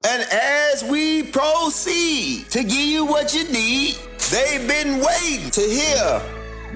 And as we proceed to give you what you need, they've been waiting to hear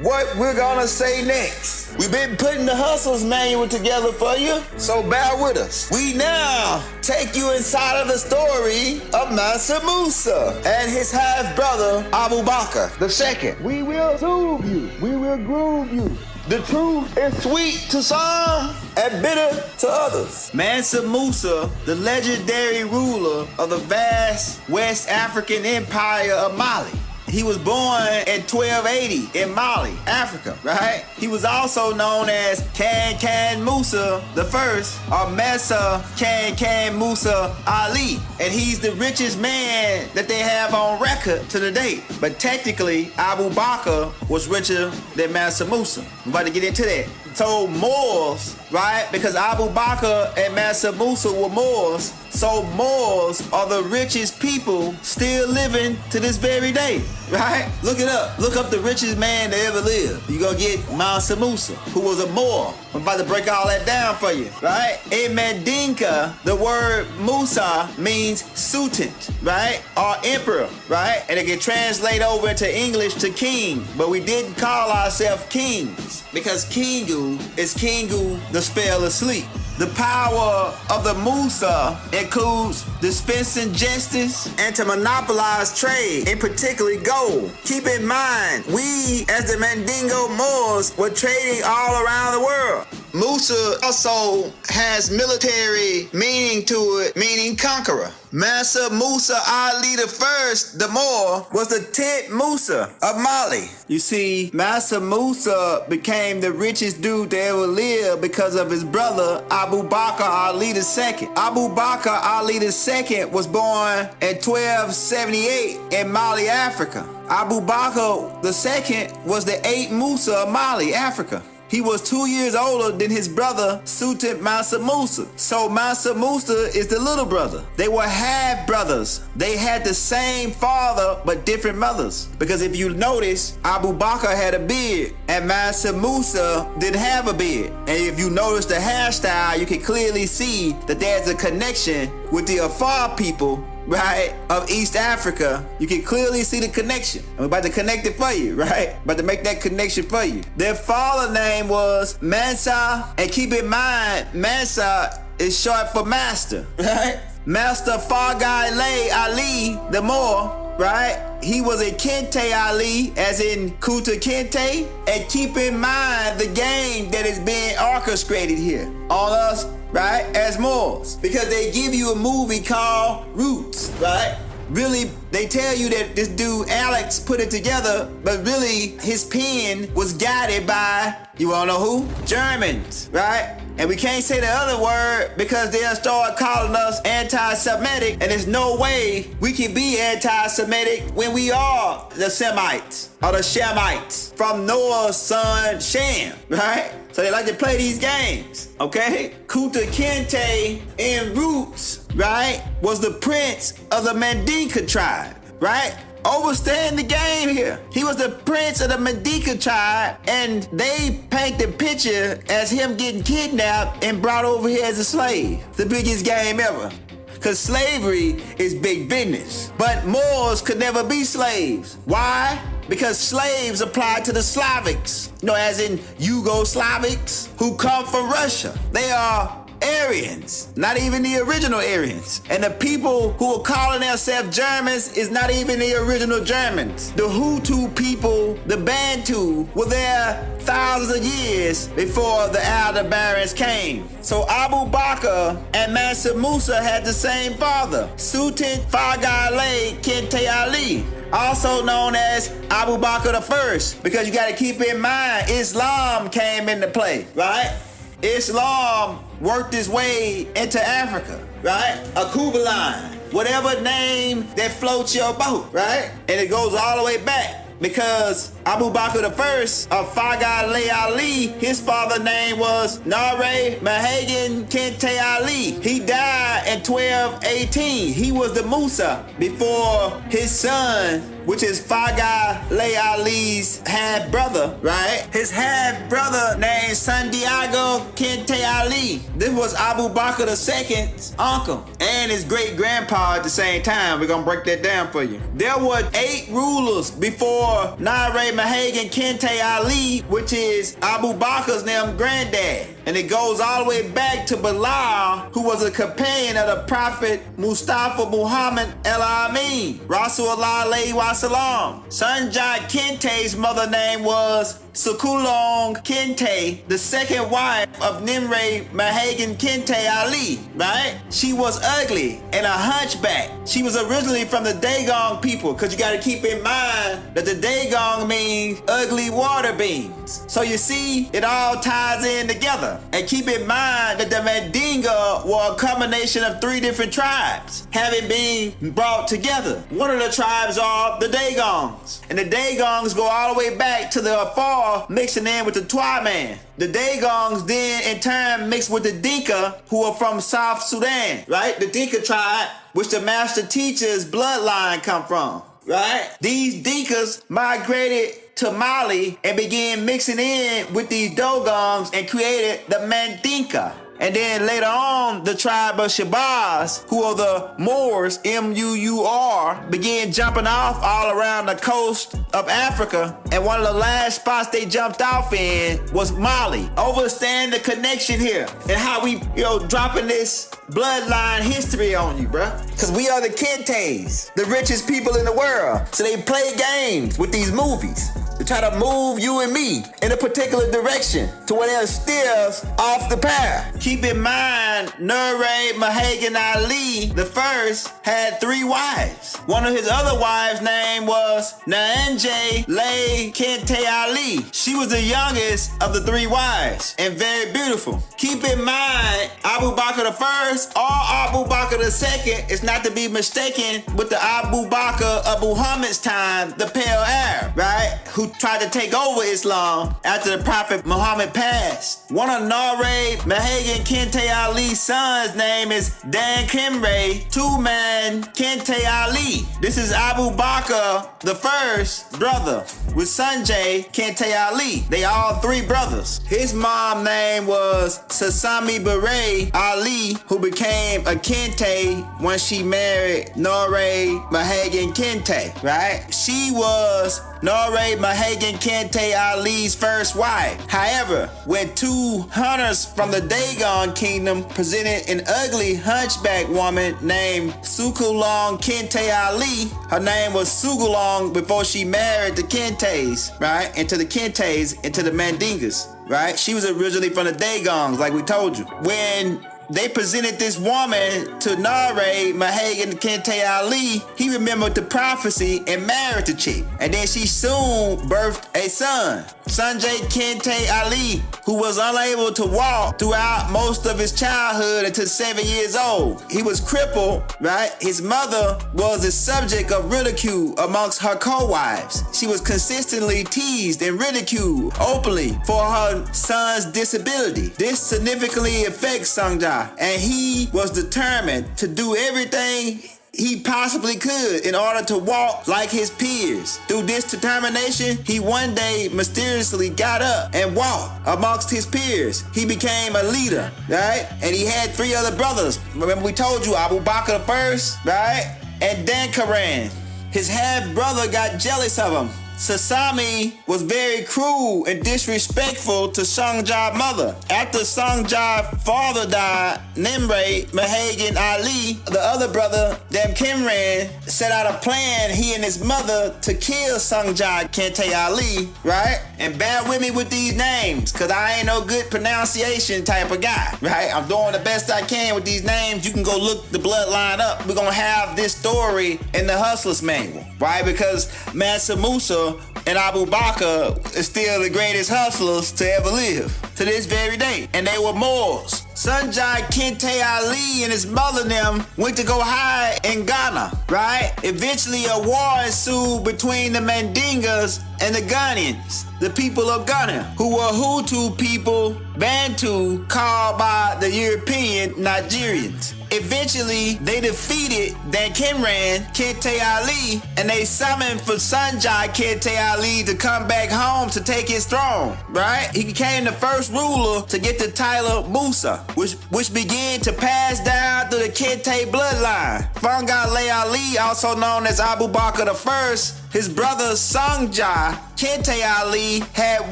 what we're gonna say next. We've been putting the Hustle's Manual together for you, so bear with us. We now take you inside of the story of Mansa Musa and his half-brother Abu Bakr II. We will soothe you. We will groove you. The truth is sweet to some and bitter to others. Mansa Musa, the legendary ruler of the vast West African empire of Mali. He was born in 1280 in Mali, Africa, right? He was also known as Kan Musa the First, or Mansa Kan Musa Ali. And he's the richest man that they have on record to the date. But technically, Abu Bakr was richer than Mansa Musa. I'm about to get into that. So Moors, right? Because Abu Bakr and Mansa Musa were Moors, so Moors are the richest people still living to this very day, right? Look it up. Look up the richest man that ever lived. You're gonna get Mansa Musa, who was a Moor. I'm about to break all that down for you, right? In Mandinka, the word Musa means sultan, right? Or emperor, right? And it can translate over into English to king, but we didn't call ourselves kings because Kingu is Kingu, the spell of sleep. The power of the Musa includes dispensing justice and to monopolize trade, in particularly gold. Keep in mind, we as the Mandingo Moors were trading all around the world. Musa also has military meaning to it, meaning conqueror. Mansa Musa Ali the First, the Moor, was the 10th Musa of Mali. You see, Mansa Musa became the richest dude to ever live because of his brother Abu Bakr Ali II. Abu Bakr Ali II was born in 1278 in Mali, Africa. Abu Bakr II was the 8th Musa of Mali, Africa. He was 2 years older than his brother, Sultan Mansa Musa. So Mansa Musa is the little brother. They were half brothers. They had the same father, but different mothers. Because if you notice, Abu Bakr had a beard, and Mansa Musa didn't have a beard. And if you notice the hairstyle, you can clearly see that there's a connection with the Afar people, right, of East Africa. You can clearly see the connection. I'm about to connect it for you, right? About to make that connection for you. Their father name was Mansa, and keep in mind, Mansa is short for master, right? Master Fargai Ali, the Moor, right? He was a Kente Ali, as in Kuta Kente. And keep in mind the game that is being orchestrated here on us, right, as Moors, because they give you a movie called Roots, right? Really, they tell you that this dude Alex put it together, but really his pen was guided by, you wanna know who? Germans, right? And we can't say the other word because they'll start calling us anti-Semitic, and there's no way we can be anti-Semitic when we are the Semites or the Shemites from Noah's son Shem, right? So they like to play these games, okay? Kuta Kente in Roots, right, was the prince of the Mandinka tribe, right? Understand the game here. He was the prince of the Mandinka tribe, and they paint the picture as him getting kidnapped and brought over here as a slave. The biggest game ever. Because slavery is big business. But Moors could never be slaves. Why? Because slaves apply to the Slavics, as in Yugoslavics, who come from Russia. They are Aryans, not even the original Aryans. And the people who are calling themselves Germans is not even the original Germans. The Hutu people, the Bantu, were there thousands of years before the Aldebarans came. So Abu Bakr and Mansa Musa had the same father, Sultan Fargai Kente Ali, also known as Abu Bakr I, because you gotta keep in mind, Islam came into play, right? Islam worked its way into Africa, right? A Kubalan, whatever name that floats your boat, right? And it goes all the way back because Abu Bakr I of Faga Le Ali, his father's name was Nare Mahagan Kente Ali. He died in 1218. He was the Musa before his son, which is Faga Le Ali's half brother, right? His half brother named Santiago Kente Ali. This was Abu Bakr II's uncle and his great grandpa at the same time. We're gonna break that down for you. There were 8 rulers before Nare Mahagan Kente Ali, which is Abu Bakr's granddad. And it goes all the way back to Bilal, who was a companion of the Prophet Mustafa Muhammad El-Amin, Rasulullah alayhi wa salam. Sanjay Kente's mother name was Sukulong Kente, the second wife of Nimre Mahagan Kente Ali, right? She was ugly and a hunchback. She was originally from the Dagon people, because you got to keep in mind that the Dagon means ugly water beings. So you see, it all ties in together. And keep in mind that the Mandinga were a combination of 3 different tribes, having been brought together. One of the tribes are the Dagons. And the Dagons go all the way back to the Afar, mixing in with the Twa-Man. The Dagons then in turn mixed with the Dinka, who are from South Sudan, right? The Dinka tribe, which the master teacher's bloodline come from, right? These Dinkas migrated to Mali and began mixing in with these Dogons and created the Mandinka. And then later on, the tribe of Shabazz, who are the Moors, M-U-U-R, began jumping off all around the coast of Africa. And one of the last spots they jumped off in was Mali. Understand the connection here and how we, dropping this bloodline history on you, bruh. Because we are the Kentes, the richest people in the world. So they play games with these movies to try to move you and me in a particular direction to where they'll steer us off the path. Keep in mind, Nure Mahagan Ali the first had 3 wives. One of his other wives' name was Naanje Le Kente Ali. She was the youngest of the 3 wives and very beautiful. Keep in mind, Abu Bakr I or Abu Bakr II is not to be mistaken with the Abu Bakr of Muhammad's time, the Pale Arab, right? Who tried to take over Islam after the Prophet Muhammad passed. One of Nare Mahagan Kente Ali's sons' name is Dan Kimray Two-Man Kente Ali. This is Abu Bakr the first brother with Sanjay Kente Ali. They all 3 brothers. His mom's name was Sasami Beret Ali, who became a Kente when she married Nare Mahagan Kente, right? She was Nare Mahagan Kente Ali's first wife. However, when 2 hunters from the Dagon kingdom presented an ugly hunchback woman named Sukulong Kente Ali, her name was Sugulong before she married the Kentes, right? Into the Mandingas, right? She was originally from the Dagons, like we told you. When they presented this woman to Nare Mahagan Kente Ali, he remembered the prophecy and married the chick. And then she soon birthed a son, Sanjay Kente Ali, who was unable to walk throughout most of his childhood until 7 years old. He was crippled, right? His mother was the subject of ridicule amongst her co-wives. She was consistently teased and ridiculed openly for her son's disability. This significantly affects Sanjay, and he was determined to do everything he possibly could in order to walk like his peers. Through this determination, he one day mysteriously got up and walked amongst his peers. He became a leader, right? And he had 3 other brothers. Remember we told you, Abu Bakr I, right? And Dankaran. His half brother got jealous of him. Sasami was very cruel and disrespectful to Sanjay's mother. After Sanjay's father died, Nimre Mahagan Ali, the other brother, Damkimran, set out a plan, he and his mother, to kill Sanjay Kente Ali, right? And bear with me with these names, because I ain't no good pronunciation type of guy, right? I'm doing the best I can with these names. You can go look the bloodline up. We're going to have this story in the Hustler's Manual, right? Because Mansa Musa and Abu Bakr is still the greatest hustlers to ever live to this very day. And they were Moors. Sanjay Kente Ali and his mother and them went to go hide in Ghana, right? Eventually a war ensued between the Mandingas and the Ghanaians, the people of Ghana, who were Hutu people, Bantu, called by the European Nigerians. Eventually, they defeated Dankimran Kente Ali, and they summoned for Sanjay Kente Ali to come back home to take his throne, right? He became the first ruler to get the title Musa, which began to pass down through the Kente bloodline. Fangale Ali, also known as Abu Bakr I, his brother Sanjay Kente Ali had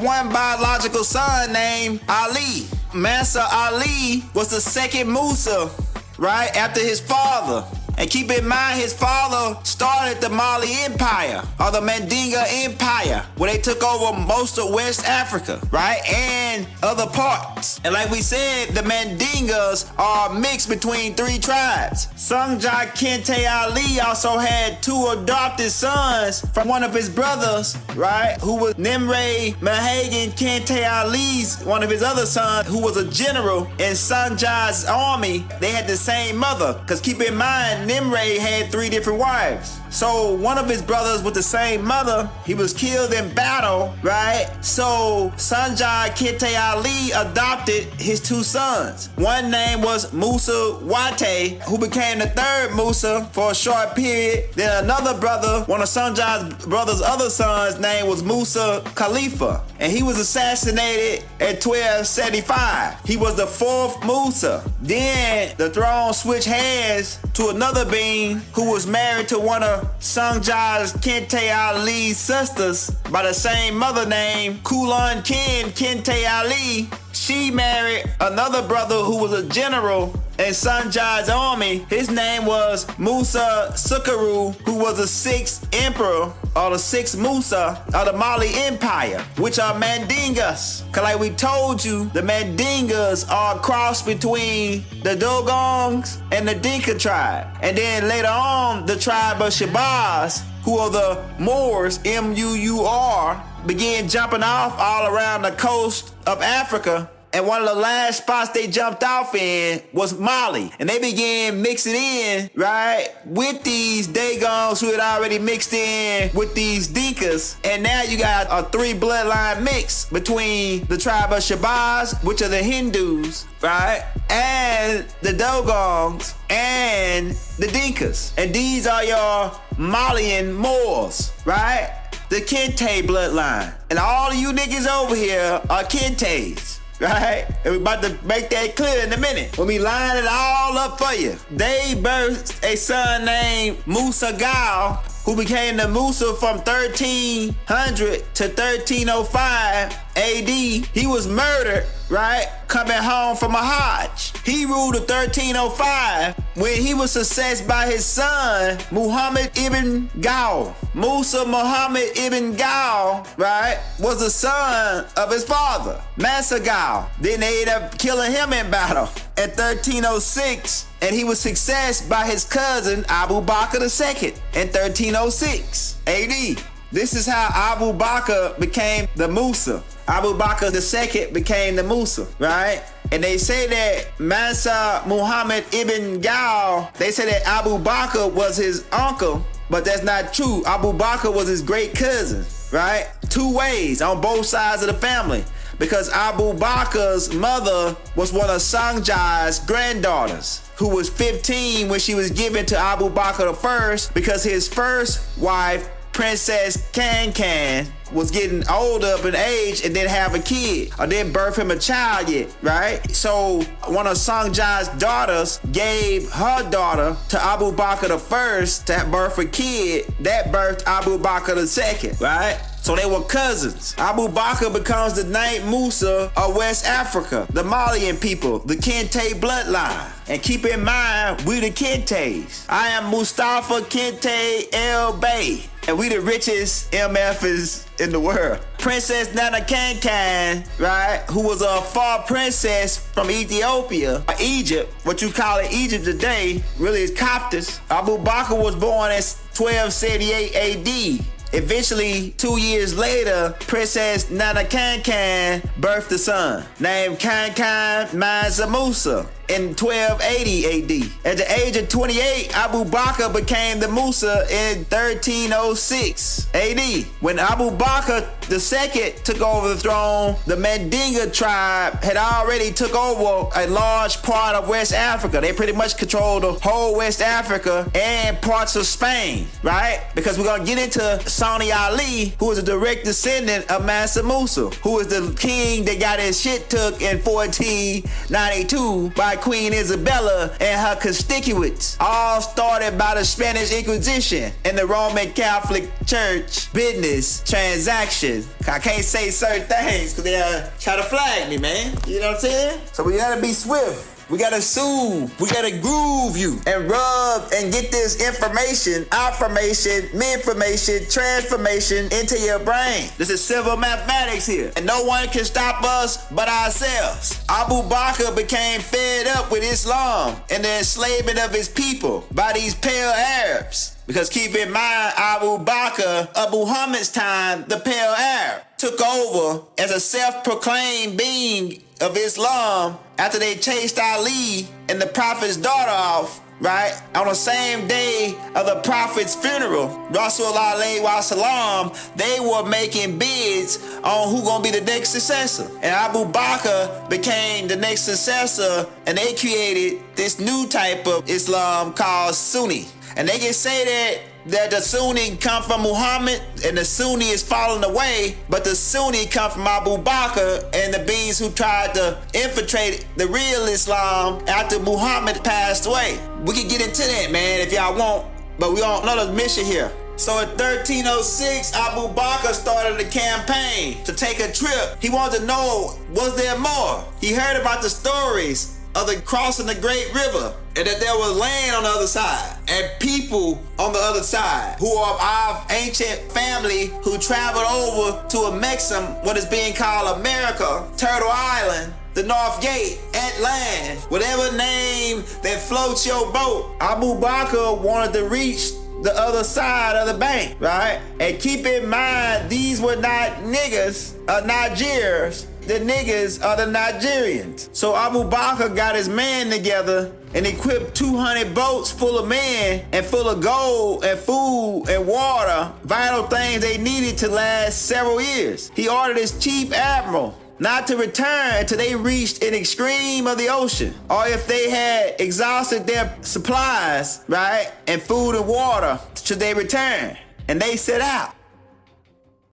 one biological son named Ali. Mansa Ali was the second Musa, right, after his father. And keep in mind, his father started the Mali Empire, or the Mandinga Empire, where they took over most of West Africa, right, and other parts. And like we said, the Mandingas are mixed between three tribes. Sanjay Kente Ali also had two adopted sons from one of his brothers, right, who was Nimre Mahagan Kente Ali's, one of his other sons, who was a general in Sanjay's army. They had the same mother, because keep in mind, Nimre had three different wives. So one of his brothers with the same mother, he was killed in battle, right? So Sanjay Kente Ali adopted his two sons. One name was Musa Wate, who became the third Musa for a short period. Then another brother, one of Sanjay's brother's other sons, name was Musa Khalifa, and he was assassinated at 1275. He was the fourth Musa. Then the throne switched hands to another being who was married to one of Sanjay Kente Ali's sisters by the same mother named Kulan Ken Kente Ali. She married another brother who was a general in Sanjay's army. His name was Musa Sukaru, who was the sixth emperor, or the sixth Musa of the Mali Empire, which are Mandingas. Cause like we told you, the Mandingas are a cross between the Dogongs and the Dinka tribe. And then later on, the tribe of Shabazz, who are the Moors, M-U-U-R, began jumping off all around the coast of Africa. And one of the last spots they jumped off in was Mali. And they began mixing in, right, with these Dagons who had already mixed in with these Dinkas. And now you got a three bloodline mix between the tribe of Shabazz, which are the Hindus, right, and the Dogons and the Dinkas. And these are your Malian Moors, right? The Kente bloodline. And all of you niggas over here are Kentes. Right? And we about to make that clear in a minute. When we line it all up for you. They birthed a son named Musa Gal, who became the Musa from 1300 to 1305 AD. He was murdered, right, coming home from a Hajj. He ruled in 1305 when he was successed by his son, Muhammad ibn Gal. Musa Muhammad ibn Gal, right, was the son of his father, Mansa Gal. Then they ended up killing him in battle in 1306, and he was successed by his cousin Abu Bakr II in 1306 AD. This is how Abu Bakr became the Musa. Abu Bakr II became the Musa, right? And they say that Mansa Muhammad ibn Gal, they say that Abu Bakr was his uncle, but that's not true. Abu Bakr was his great cousin, right? Two ways on both sides of the family. Because Abu Bakr's mother was one of Sanjay's granddaughters, who was 15 when she was given to Abu Bakr I, because his first wife, Princess Can, was getting older up in age and didn't have a kid or didn't birth him a child yet, right? So one of Sanjay's daughters gave her daughter to Abu Bakr I to birth a kid that birthed Abu Bakr II, right? So they were cousins. Abu Bakr becomes the ninth Musa of West Africa, the Malian people, the Kente bloodline. And keep in mind, we the Kentes. I am Mustafa Kente El Bey, and we the richest MFs in the world. Princess Nana Kankan, right, who was a far princess from Ethiopia, or Egypt, what you call it Egypt today, really is Coptus. Abu Bakr was born in 1278 AD. Eventually, 2 years later, Princess Nana Kankan birthed a son named Kankan Mansa Musa in 1280 AD. At the age of 28, Abu Bakr became the Musa in 1306 AD. When Abu Bakr II took over the throne, the Mandinga tribe had already took over a large part of West Africa. They pretty much controlled the whole West Africa and parts of Spain, right? Because we're gonna get into Sani Ali, who is a direct descendant of Mansa Musa, who is the king that got his shit took in 1492 by Queen Isabella and her constituents. All started by the Spanish Inquisition and the Roman Catholic Church business transaction. I can't say certain things because they'll try to flag me, man. You know what I'm saying? So we gotta be swift. We gotta soothe, we gotta groove you and rub and get this information, affirmation, minformation, transformation into your brain. This is civil mathematics here, and no one can stop us but ourselves. Abu Bakr became fed up with Islam and the enslavement of his people by these pale Arabs. Because keep in mind, Abu Bakr, of Muhammad's time, the pale Arab, took over as a self-proclaimed being of Islam after they chased Ali and the Prophet's daughter off, right? On the same day of the Prophet's funeral, Rasulullah alayhi wa salam, they were making bids on who gonna be the next successor. And Abu Bakr became the next successor, and they created this new type of Islam called Sunni. And they can say that the Sunni come from Muhammad and the Sunni is falling away, but the Sunni come from Abu Bakr and the beings who tried to infiltrate the real Islam after Muhammad passed away. We can get into that, man, if y'all want, but we don't know the mission here. So in 1306, Abu Bakr started a campaign to take a trip. He wanted to know, was there more? He heard about the stories of the crossing the Great River, and that there was land on the other side and people on the other side who are of our ancient family who traveled over to a Mexam, what is being called America, Turtle Island, the North Gate, at land, whatever name that floats your boat. Abu Bakr wanted to reach the other side of the bank, right? And keep in mind, these were not niggas or Nigerians. The niggas are the Nigerians. So Abu Bakr got his men together and equipped 200 boats full of men and full of gold and food and water, vital things they needed to last several years. He ordered his chief admiral not to return until they reached an extreme of the ocean, or if they had exhausted their supplies, right, and food and water, should they return. And they set out.